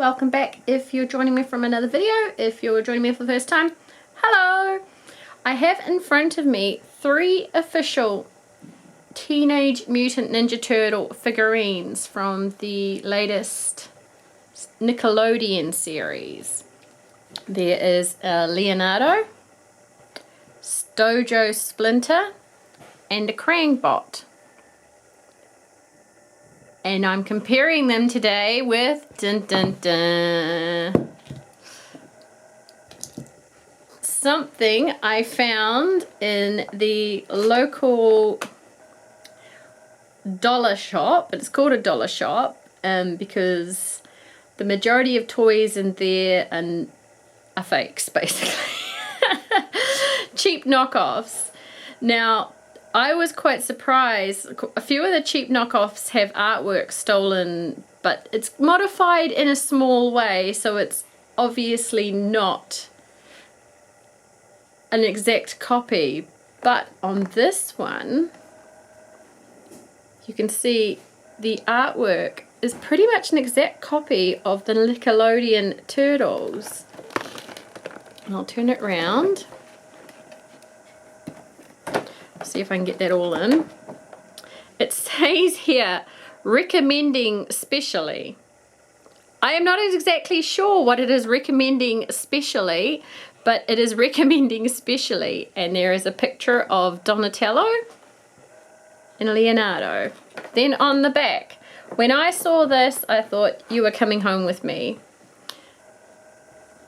welcome back if you're joining me from another video. If you're joining me for the first time, hello! I have in front of me 3 official Teenage Mutant Ninja Turtle figurines from the latest Nickelodeon series. There is a Leonardo, Dojo Splinter, and a Krang bot. And I'm comparing them today with something I found in the local dollar shop. It's called a dollar shop because the majority of toys in there are fakes, basically. Cheap knockoffs. Now, I was quite surprised. A few of the cheap knockoffs have artwork stolen, but it's modified in a small way, so it's obviously not an exact copy. But on this one, you can see the artwork is pretty much an exact copy of the Nickelodeon Turtles. And I'll turn it around. See if I can get that all in. It says here, recommending specially. I am not exactly sure what it is recommending specially, but it is recommending specially. And there is a picture of Donatello and Leonardo. Then on the back, when I saw this, I thought, you are coming home with me.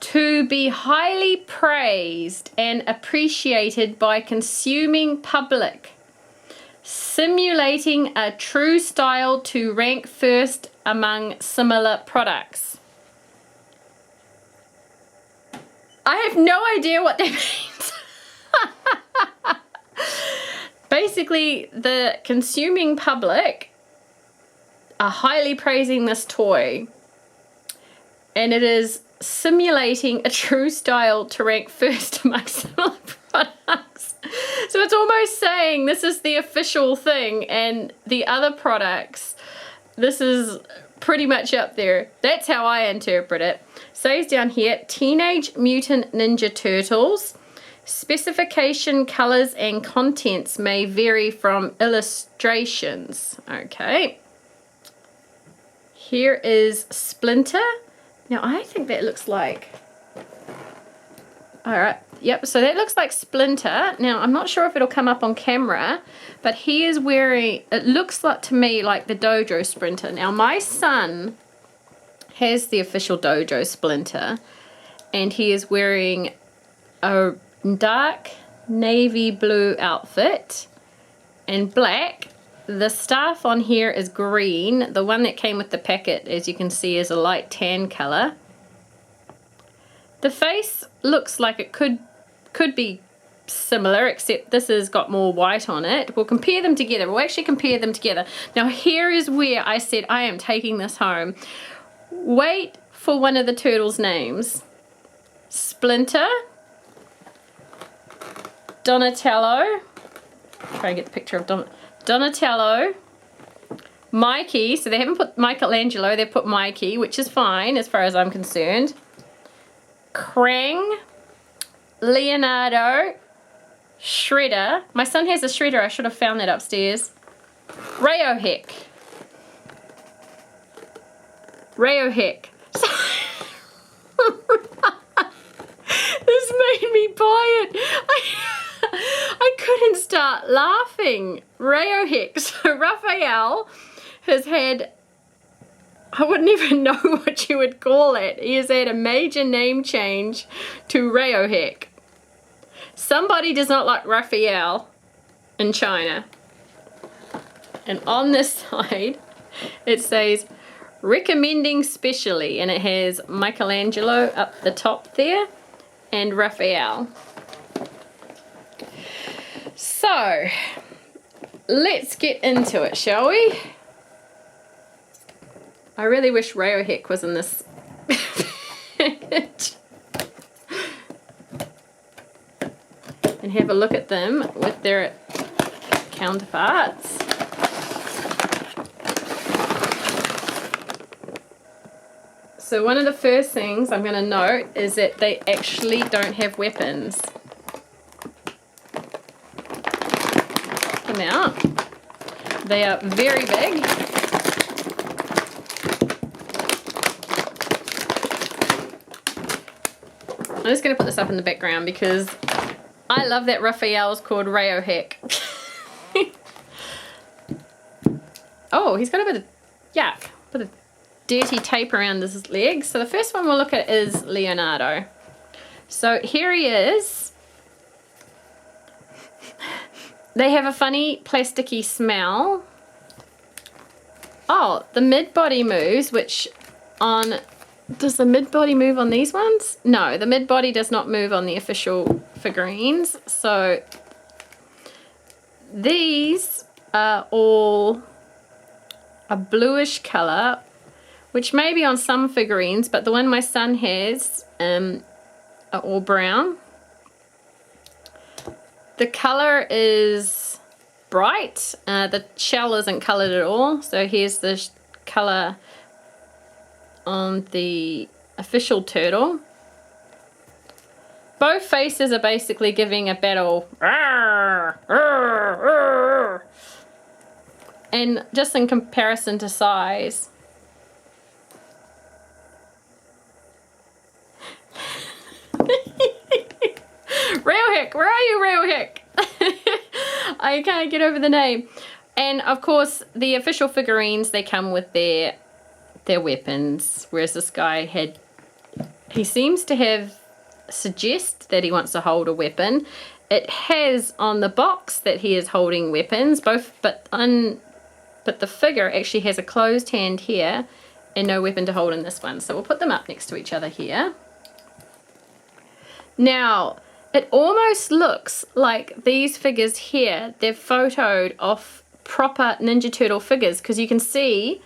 To be highly praised and appreciated by consuming public, simulating a true style to rank first among similar products. I have no idea what that means. Basically, the consuming public are highly praising this toy, and it is simulating a true style to rank first among similar products. So it's almost saying this is the official thing, and the other products, this is pretty much up there. That's how I interpret it. Says down here, Teenage Mutant Ninja Turtles. Specification, colors, and contents may vary from illustrations. Okay. Here is Splinter. Now, I think that looks like... Alright, yep, so that looks like Splinter. Now, I'm not sure if it'll come up on camera, but he is wearing... It looks like to me like the Dojo Splinter. Now, my son has the official Dojo Splinter, and he is wearing a dark navy blue outfit and black. The staff on here is green. The one that came with the packet, as you can see, is a light tan color. The face looks like it could be similar, except this has got more white on it. We'll compare them together. We'll actually compare them together. Now, here is where I said I am taking this home. Wait for one of the turtles' names. Splinter, Donatello. Try and get the picture of Donatello, Mikey, so they haven't put Michelangelo, they've put Mikey, which is fine as far as I'm concerned. Krang, Leonardo, Shredder. My son has a Shredder, I should have found that upstairs. Rayohek. This made me buy it. I couldn't start laughing. Rayohek. So Raphael has had, I wouldn't even know what you would call it. He has had a major name change to Rayohek. Somebody does not like Raphael in China. And on this side, it says, recommending specially. And it has Michelangelo up the top there and Raphael. So, let's get into it, shall we? I really wish Rayohek was in this package. And have a look at them with their counterparts. So one of the first things I'm going to note is that they actually don't have weapons. Pop them out. They are very big. I'm just going to put this up in the background because I love that Raphael's called Rayo Heck. Oh, he's got a bit of yuck, bit of dirty tape around his legs. So the first one we'll look at is Leonardo. So here he is. They have a funny plasticky smell. Oh, the mid-body moves, which on... Does the mid-body move on these ones? No, the mid-body does not move on the official figurines. So these are all a bluish color, which may be on some figurines, but the one my son has are all brown. The color is bright. The shell isn't colored at all. So here's the color on the official turtle. Both faces are basically giving a battle. And just in comparison to size. Railhick, where are you, Railhick? I can't get over the name. And of course, the official figurines, they come with their weapons, whereas this guy he seems to have suggest that he wants to hold a weapon. It has on the box that he is holding weapons, but the figure actually has a closed hand here and no weapon to hold in this one. So we'll put them up next to each other here. Now, it almost looks like these figures here, they're photoed off proper Ninja Turtle figures, because you can see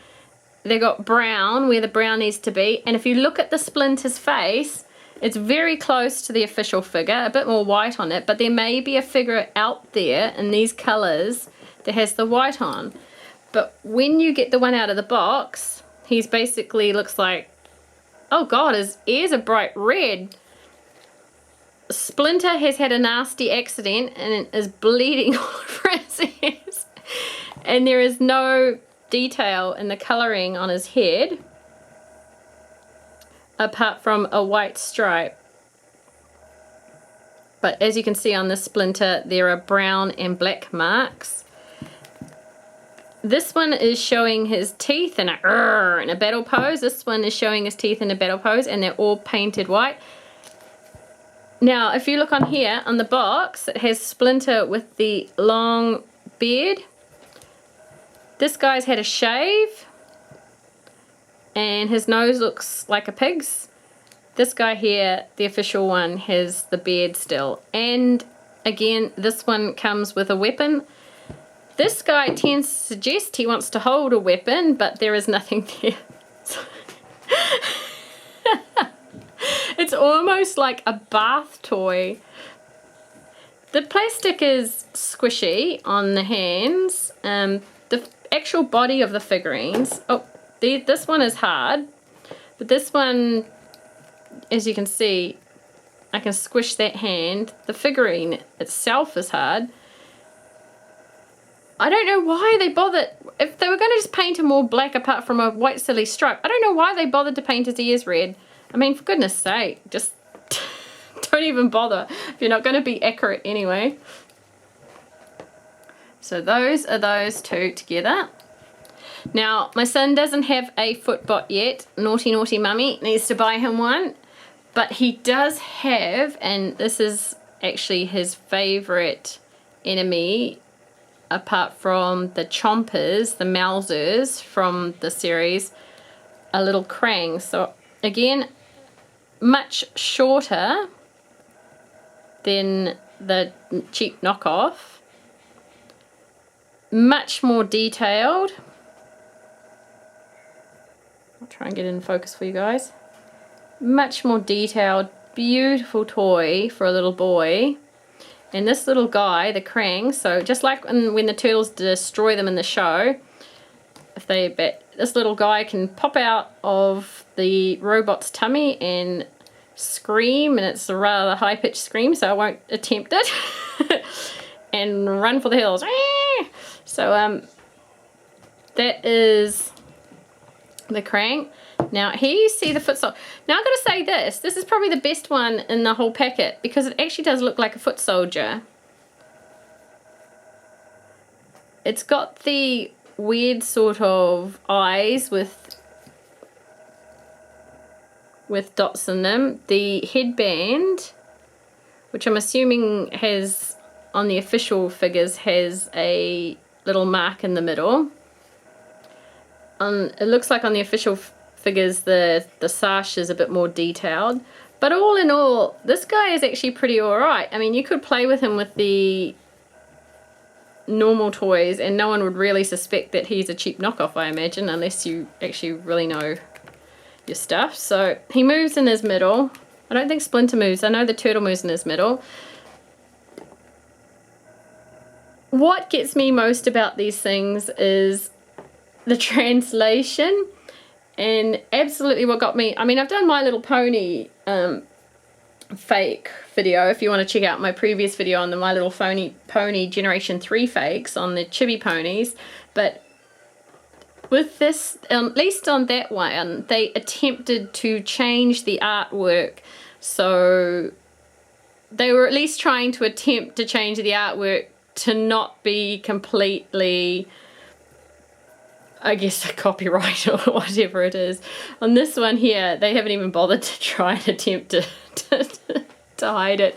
they got brown where the brown needs to be, and if you look at the Splinter's face, it's very close to the official figure, a bit more white on it, but there may be a figure out there in these colors that has the white on. But when you get the one out of the box, he's basically looks like, oh god, his ears are bright red. Splinter has had a nasty accident and is bleeding all over his ears, and there is no detail in the coloring on his head apart from a white stripe. But as you can see on the Splinter, there are brown and black marks. This one is showing his teeth in a battle pose. This one is showing his teeth in a battle pose, and they're all painted white. Now, if you look on here on the box, it has Splinter with the long beard. This guy's had a shave and his nose looks like a pig's. This guy here, the official one, has the beard still. And again, this one comes with a weapon. This guy tends to suggest he wants to hold a weapon, but there is nothing there. It's almost like a bath toy. The plastic is squishy on the hands. The actual body of the figurines, this one is hard, but this one, as you can see, I can squish that hand. The figurine itself is hard. I don't know why they bothered. If they were going to just paint him all black apart from a white silly stripe, I don't know why they bothered to paint his ears red. I mean, for goodness sake, just don't even bother if you're not going to be accurate anyway. So those are those two together. Now, my son doesn't have a Footbot yet. Naughty, naughty mummy needs to buy him one. But he does have, and this is actually his favourite enemy, apart from the Chompers, the Mousers from the series, a little Krang. So again, much shorter than the cheap knockoff. Much more detailed. I'll try and get it in focus for you guys. Much more detailed, beautiful toy for a little boy. And this little guy, the Krang, so just like when the turtles destroy them in the show, this little guy can pop out of the robot's tummy and scream, and it's a rather high-pitched scream, so I won't attempt it. And run for the hills. So that is the Krang. Now here you see the foot soldier. Now I've got to say this is probably the best one in the whole packet, because it actually does look like a foot soldier. It's got the weird sort of eyes with dots in them. The headband, which I'm assuming has, on the official figures, has a little mark in the middle. It looks like on the official figures the sash is a bit more detailed. But all in all, this guy is actually pretty alright. I mean, you could play with him with the normal toys and no one would really suspect that he's a cheap knockoff, I imagine, unless you actually really know your stuff. So he moves in his middle. I don't think Splinter moves. I know the turtle moves in his middle. What gets me most about these things is the translation, and absolutely what got me, I mean, I've done My Little Pony fake video. If you want to check out my previous video on the My Little Pony Generation 3 fakes on the chibi ponies, but with this, at least on that one, they attempted to change the artwork, so they were at least trying to attempt to change the artwork to not be completely, I guess, a copyright or whatever it is. On this one here, they haven't even bothered to try and attempt to hide it.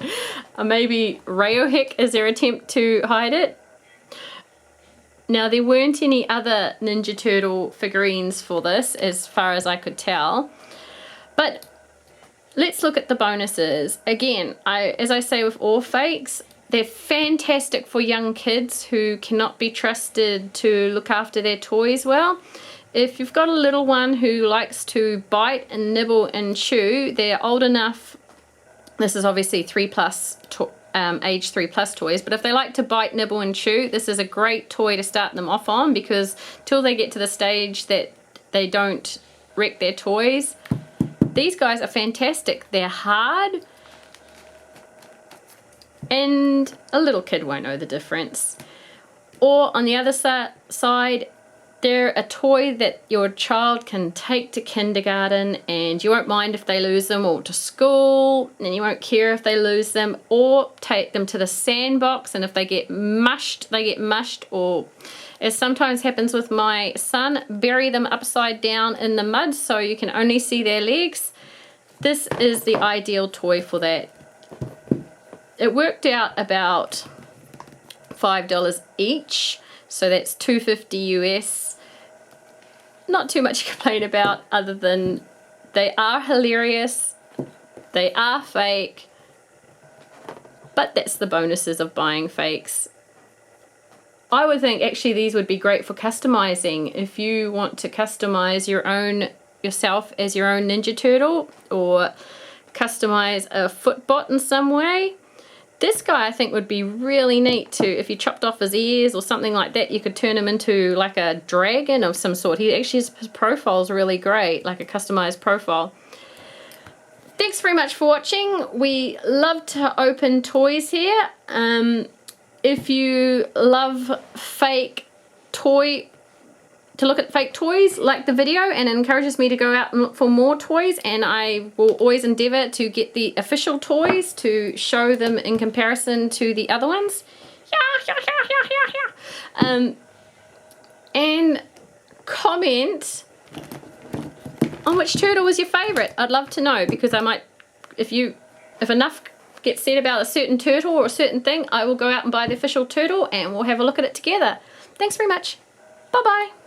Maybe Rayohick is their attempt to hide it. Now, there weren't any other Ninja Turtle figurines for this, as far as I could tell. But let's look at the bonuses. Again, as I say with all fakes, they're fantastic for young kids who cannot be trusted to look after their toys well. If you've got a little one who likes to bite and nibble and chew, they're old enough. This is obviously 3+, age 3+ toys, but if they like to bite, nibble and chew, this is a great toy to start them off on, because till they get to the stage that they don't wreck their toys, these guys are fantastic. They're hard, and a little kid won't know the difference. Or on the other side, they're a toy that your child can take to kindergarten and you won't mind if they lose them, or to school and you won't care if they lose them, or take them to the sandbox and if they get mushed, they get mushed, or as sometimes happens with my son, bury them upside down in the mud so you can only see their legs. This is the ideal toy for that. It worked out about $5 each, so that's $2.50 US. Not too much to complain about, other than they are hilarious, they are fake, but that's the bonuses of buying fakes. I would think actually these would be great for customizing. If you want to customize yourself as your own Ninja Turtle, or customize a footbot in some way, this guy I think would be really neat to, if you chopped off his ears or something like that, you could turn him into like a dragon of some sort. He actually, his profile's really great, like a customized profile. Thanks very much for watching. We love to open toys here. If you love to look at fake toys, like the video, and it encourages me to go out and look for more toys, and I will always endeavour to get the official toys to show them in comparison to the other ones. And comment on which turtle was your favourite. I'd love to know, because I might, if enough gets said about a certain turtle or a certain thing, I will go out and buy the official turtle and we'll have a look at it together. Thanks very much. Bye bye.